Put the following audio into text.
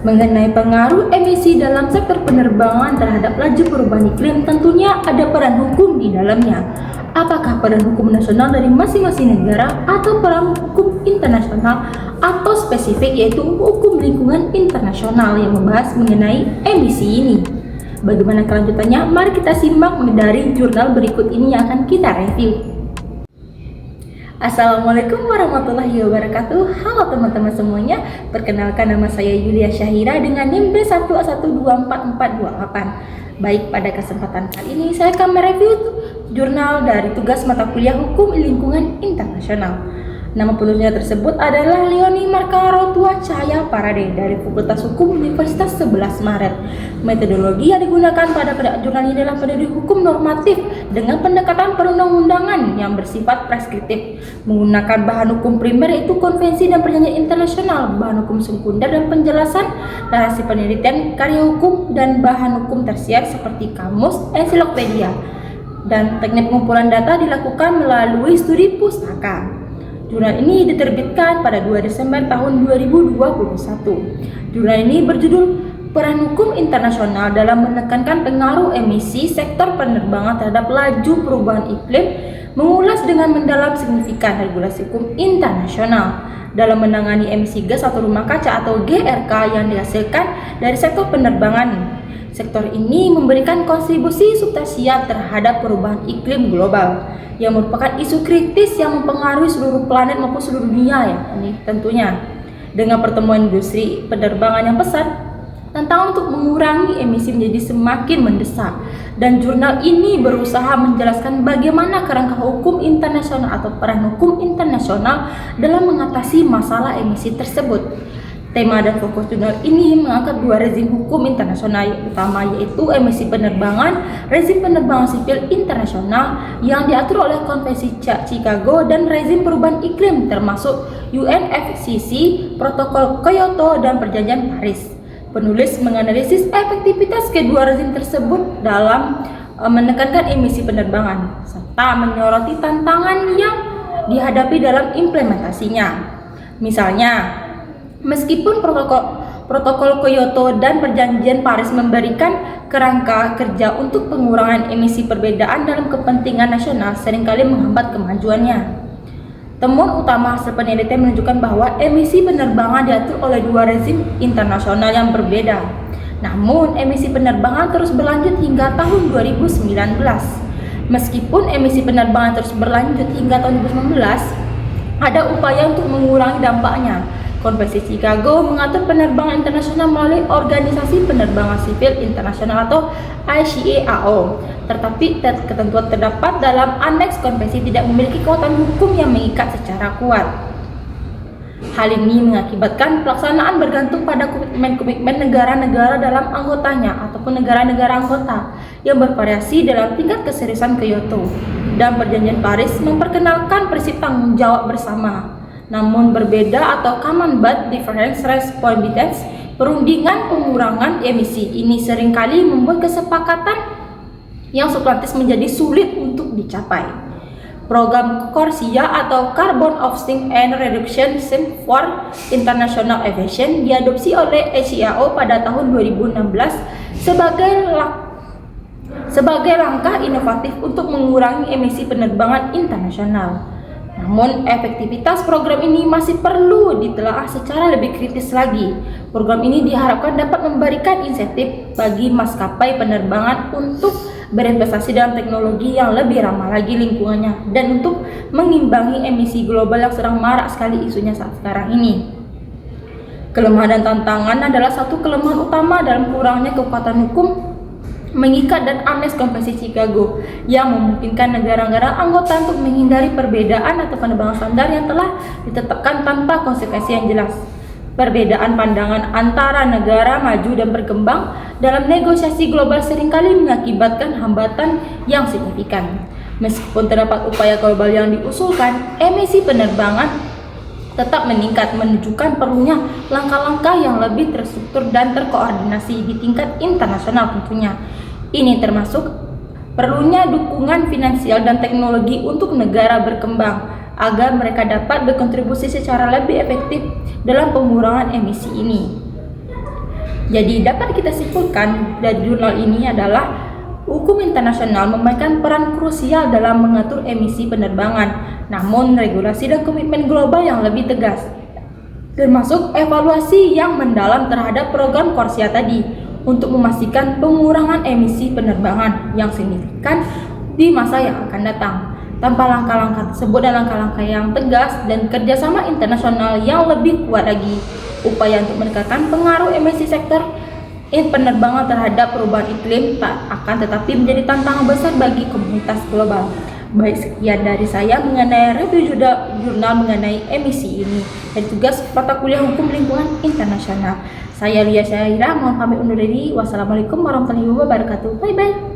Mengenai pengaruh emisi dalam sektor penerbangan terhadap laju perubahan iklim, tentunya ada peran hukum di dalamnya. Apakah peran hukum nasional dari masing-masing negara atau peran hukum internasional atau spesifik yaitu hukum lingkungan internasional yang membahas mengenai emisi ini? Bagaimana kelanjutannya? Mari kita simak dari jurnal berikut ini yang akan kita review. Assalamualaikum warahmatullahi wabarakatuh. Halo teman-teman semuanya. Perkenalkan, nama saya Yulia Syahira dengan NIM B1124428. Baik, pada kesempatan kali ini saya akan mereview jurnal dari tugas mata kuliah Hukum Lingkungan Internasional. Nama penulisnya tersebut adalah Leonie Markarotua Cahaya Parade dari Fakultas Hukum Universitas 11 Maret. Metodologi yang digunakan pada jurnal ini adalah metode hukum normatif dengan pendekatan perundang-undangan yang bersifat preskriptif, menggunakan bahan hukum primer yaitu konvensi dan perjanjian internasional, bahan hukum sekunder dan penjelasan narasi penelitian karya hukum, dan bahan hukum tersier seperti kamus, ensiklopedia. Dan teknik pengumpulan data dilakukan melalui studi pustaka. Jurnal ini diterbitkan pada 2 Desember tahun 2021. Jurnal ini berjudul Peran Hukum Internasional dalam Menekankan Pengaruh Emisi Sektor Penerbangan Terhadap Laju Perubahan Iklim, mengulas dengan mendalam signifikan regulasi hukum internasional dalam menangani emisi gas atau rumah kaca atau GRK yang dihasilkan dari sektor penerbangan. Sektor ini memberikan kontribusi substansial terhadap perubahan iklim global yang merupakan isu kritis yang mempengaruhi seluruh planet maupun seluruh dunia ya. Ini tentunya dengan pertemuan industri penerbangan yang pesat, tantangan untuk mengurangi emisi menjadi semakin mendesak, dan jurnal ini berusaha menjelaskan bagaimana kerangka hukum internasional atau peran hukum internasional dalam mengatasi masalah emisi tersebut. Tema dan fokus jurnal ini mengangkat dua rezim hukum internasional yang utama, yaitu emisi penerbangan, rezim penerbangan sipil internasional yang diatur oleh Konvensi Chicago, dan rezim perubahan iklim termasuk UNFCCC, Protokol Kyoto, dan Perjanjian Paris. Penulis menganalisis efektivitas kedua rezim tersebut dalam menekankan emisi penerbangan serta menyoroti tantangan yang dihadapi dalam implementasinya. Misalnya, meskipun protokol Kyoto dan Perjanjian Paris memberikan kerangka kerja untuk pengurangan emisi, perbedaan dalam kepentingan nasional seringkali menghambat kemajuannya. Temuan utama hasil penelitian menunjukkan bahwa emisi penerbangan diatur oleh dua rezim internasional yang berbeda. Namun, emisi penerbangan terus berlanjut hingga tahun 2019. Meskipun emisi penerbangan terus berlanjut hingga tahun 2019, ada upaya untuk mengurangi dampaknya. Konvensi Chicago mengatur penerbangan internasional melalui Organisasi Penerbangan Sipil Internasional atau ICAO. Tetapi ketentuan terdapat dalam aneks konvensi tidak memiliki kekuatan hukum yang mengikat secara kuat. Hal ini mengakibatkan pelaksanaan bergantung pada komitmen negara-negara dalam anggotanya ataupun negara-negara anggota yang bervariasi dalam tingkat keseriusan Kyoto. Dan Perjanjian Paris memperkenalkan prinsip tanggung jawab bersama, namun berbeda atau common but different responsibilities. Perundingan pengurangan emisi ini seringkali membuat kesepakatan yang substantif menjadi sulit untuk dicapai. Program CORSIA atau Carbon Offsetting and Reduction Scheme for International Aviation diadopsi oleh ICAO pada tahun 2016 sebagai langkah inovatif untuk mengurangi emisi penerbangan internasional. Namun, efektivitas program ini masih perlu ditelaah secara lebih kritis lagi. Program ini diharapkan dapat memberikan insentif bagi maskapai penerbangan untuk berinvestasi dalam teknologi yang lebih ramah lagi lingkungannya dan untuk mengimbangi emisi global yang sedang marak sekali isunya saat sekarang ini. Kelemahan dan tantangan adalah satu kelemahan utama dalam kurangnya kekuatan hukum mengikat dan amnes Konvensi Chicago yang memungkinkan negara-negara anggota untuk menghindari perbedaan atau penerbangan standar yang telah ditetapkan tanpa konsekuensi yang jelas. Perbedaan pandangan antara negara maju dan berkembang dalam negosiasi global seringkali mengakibatkan hambatan yang signifikan. Meskipun terdapat upaya global yang diusulkan, emisi penerbangan tetap meningkat, menunjukkan perlunya langkah-langkah yang lebih terstruktur dan terkoordinasi di tingkat internasional tentunya. Ini termasuk perlunya dukungan finansial dan teknologi untuk negara berkembang agar mereka dapat berkontribusi secara lebih efektif dalam pengurangan emisi ini. Jadi dapat kita simpulkan dari jurnal ini adalah hukum internasional memainkan peran krusial dalam mengatur emisi penerbangan, namun regulasi dan komitmen global yang lebih tegas, termasuk evaluasi yang mendalam terhadap program Corsia tadi untuk memastikan pengurangan emisi penerbangan yang signifikan di masa yang akan datang. Tanpa langkah-langkah tersebut dan langkah-langkah yang tegas dan kerjasama internasional yang lebih kuat lagi, upaya untuk menekan pengaruh emisi sektor penerbangan terhadap perubahan iklim tak akan tetapi menjadi tantangan besar bagi komunitas global. Baik, sekian dari saya mengenai review jurnal mengenai emisi ini dari tugas mata kuliah hukum lingkungan internasional. Saya Lia Syaira, mohon pamit undur diri. Wassalamualaikum warahmatullahi wabarakatuh. Bye bye.